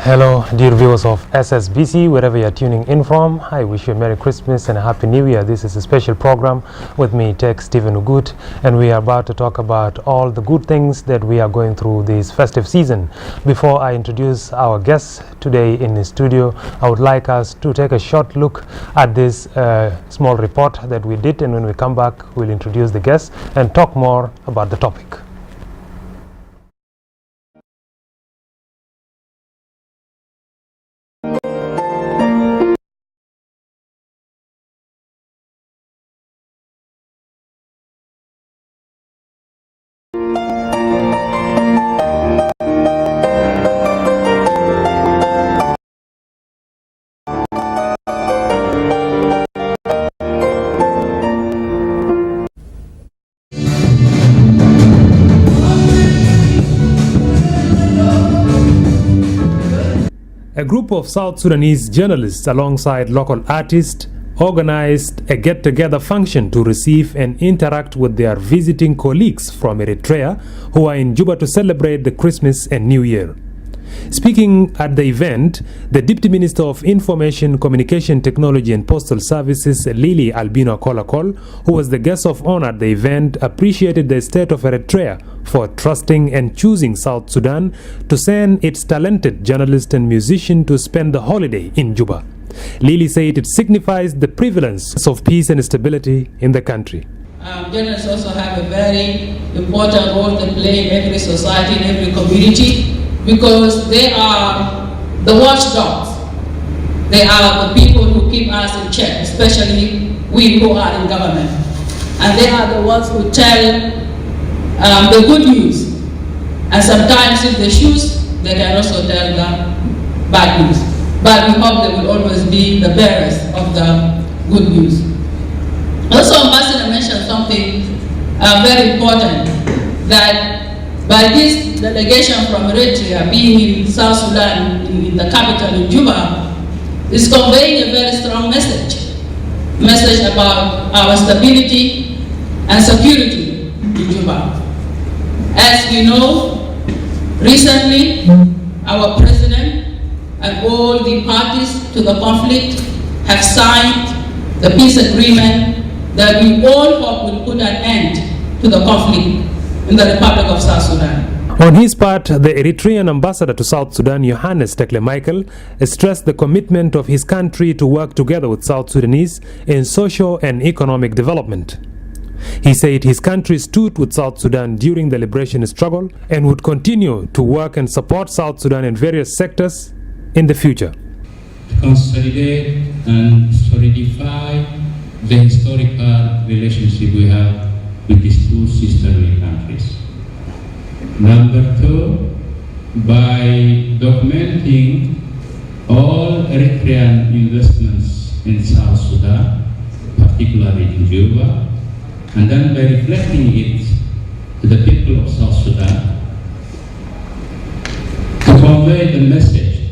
Hello, dear viewers of SSBC, wherever you're tuning in from. I wish you a Merry Christmas and a Happy New Year. This is a special program with me, Tech Stephen Ugut, and we are about to talk about all the good things that we are going through this festive season. Before I introduce our guests today in the studio, I would like us to take a short look at this small report that we did, and when we come back, we'll introduce the guests and talk more about the topic. A group of South Sudanese journalists alongside local artists organized a get-together function to receive and interact with their visiting colleagues from Eritrea who are in Juba to celebrate the Christmas and New Year. Speaking at the event, the Deputy Minister of Information, Communication Technology and Postal Services, Lily Albino Kolakol, who was the guest of honor at the event, appreciated the state of Eritrea for trusting and choosing South Sudan to send its talented journalist and musician to spend the holiday in Juba. Lily said it signifies the prevalence of peace and stability in the country. Journalists also have a very important role to play in every society, in every community, because they are the watchdogs. They are the people who keep us in check, especially we who are in government. And they are the ones who tell the good news. And sometimes if they choose, they can also tell the bad news. But we hope they will always be the bearers of the good news. Also, Ambassador mentioned something very important, that by this delegation from Eritrea being in South Sudan, in the capital in Juba, is conveying a very strong message about our stability and security in Juba. As we know, recently our president and all the parties to the conflict have signed the peace agreement that we all hope will put an end to the conflict in the Republic of South Sudan. On his part, the Eritrean ambassador to South Sudan, Johannes Tekle-Michael, stressed the commitment of his country to work together with South Sudanese in social and economic development. He said his country stood with South Sudan during the liberation struggle and would continue to work and support South Sudan in various sectors in the future. To consolidate and solidify the historical relationship we have with these two sisterly countries. Number two, by documenting all Eritrean investments in South Sudan, particularly in Juba, and then by reflecting it to the people of South Sudan, to convey the message,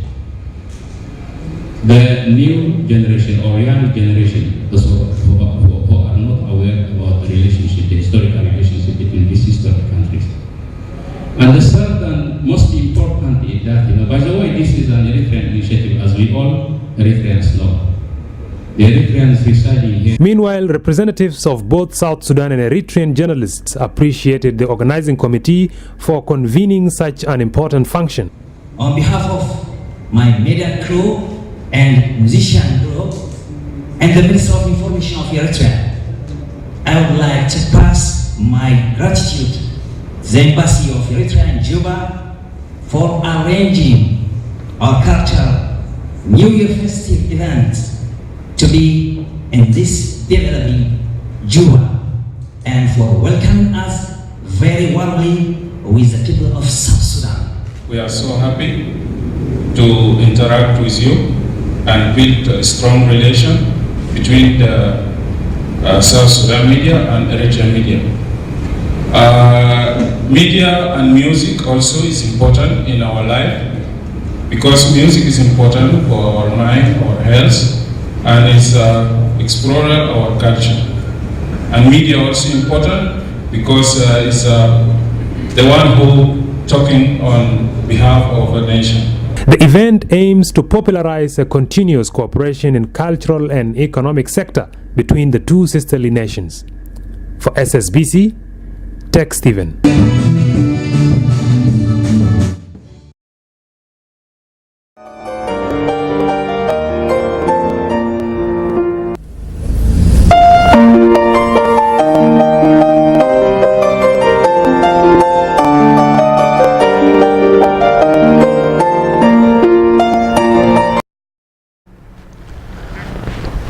the new generation or young generation, those who are not aware about the relationship, the historical relationship between these sister countries. And the third and most important is that, by the way, this is an Eritrean initiative, as we all Eritreans know. The Eritreans residing here. Meanwhile, representatives of both South Sudan and Eritrean journalists appreciated the organizing committee for convening such an important function. On behalf of my media crew and musician group and the Minister of Information of Eritrea, I would like to pass my gratitude to the Embassy of Eritrea in Juba for arranging our cultural New Year festive event to be in this developing Juba, and for welcoming us very warmly with the people of South Sudan. We are so happy to interact with you and build a strong relation between the South Sudan media and Eritrean media. Media and music also is important in our life, because music is important for our mind, our health, and it's exploring our culture. And media also important because it's the one who talking on behalf of a nation. The event aims to popularize a continuous cooperation in cultural and economic sector between the two sisterly nations. For SSBC, Tech Stephen.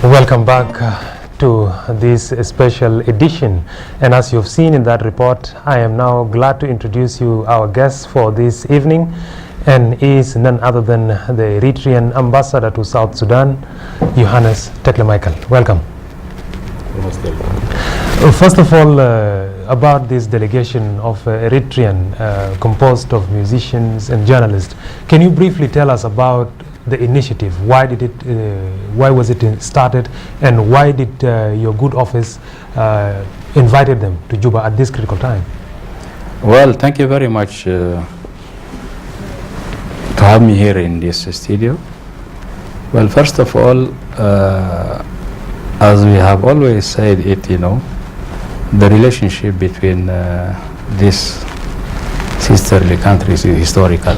Welcome back to this special edition, and as you've seen in that report, I am now glad to introduce you our guest for this evening, and is none other than the Eritrean Ambassador to South Sudan, Johannes Tekle-Michael. Welcome. First of all, about this delegation of Eritrean composed of musicians and journalists, can you briefly tell us about the initiative? Why did it? Why was it started, and why did your good office invited them to Juba at this critical time? Well, thank you very much to have me here in this studio. Well, first of all, as we have always said it, the relationship between these sisterly countries is historical.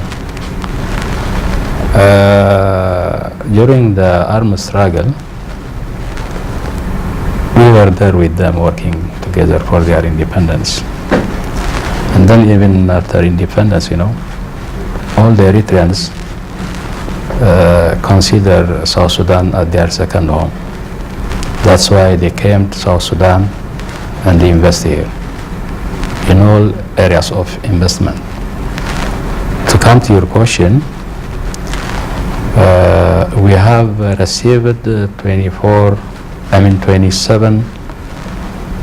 During the armed struggle, we were there with them working together for their independence. And then even after independence, all the Eritreans consider South Sudan as their second home. That's why they came to South Sudan and they invest here in all areas of investment. To come to your question, we have received 27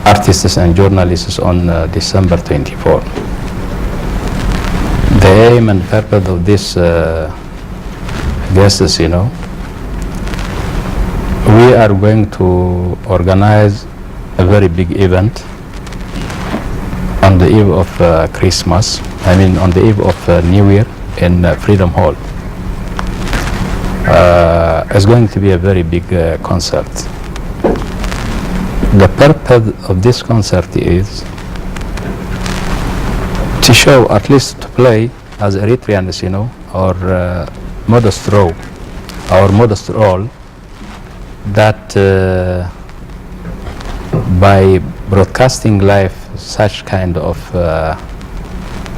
artists and journalists on December 24. The aim and purpose of this guests, we are going to organize a very big event on the eve of Christmas, on the eve of New Year in Freedom Hall. It's going to be a very big concert. The purpose of this concert is to show, at least to play as Eritreans, our modest role, that by broadcasting live such kind of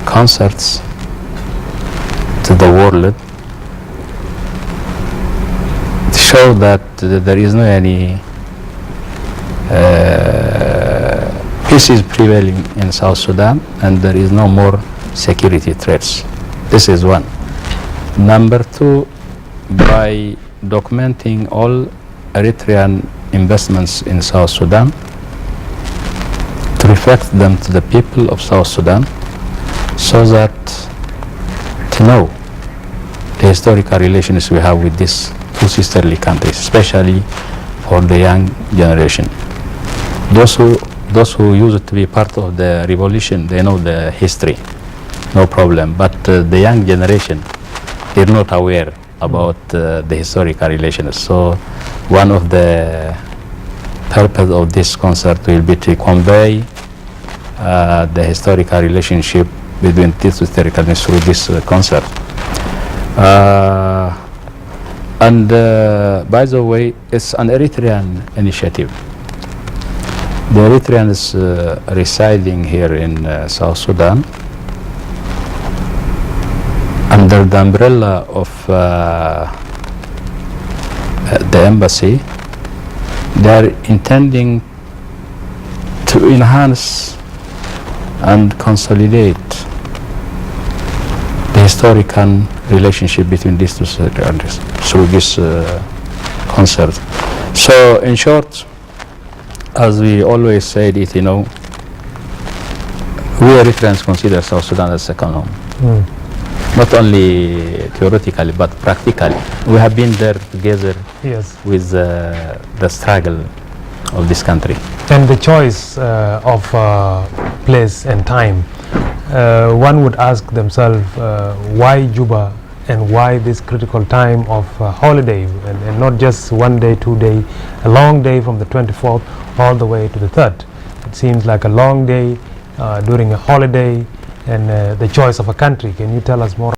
concerts to the world, to show that there is no any peace is prevailing in South Sudan and there is no more security threats. This is one. Number two, by documenting all Eritrean investments in South Sudan, to reflect them to the people of South Sudan, so that to know the historical relations we have with these two sisterly countries, especially for the young generation. Those who used to be part of the revolution, they know the history, no problem. But the young generation, they're not aware about the historical relations. So one of the purpose of this concert will be to convey the historical relationship between these historical countries through this concert. And by the way, it's an Eritrean initiative. The Eritreans residing here in South Sudan, under the umbrella of the embassy, they are intending to enhance and consolidate the historical relationship between these two countries through this concert. So in short, as we always said it, we Eritreans consider South Sudan as second home. Not only theoretically, but practically. We have been there together with the struggle of this country. And the choice of place and time, one would ask themselves, why Juba and why this critical time of holiday, and not just 1 day, 2 day, a long day from the 24th all the way to the 3rd. It seems like a long day during a holiday and the choice of a country. Can you tell us more?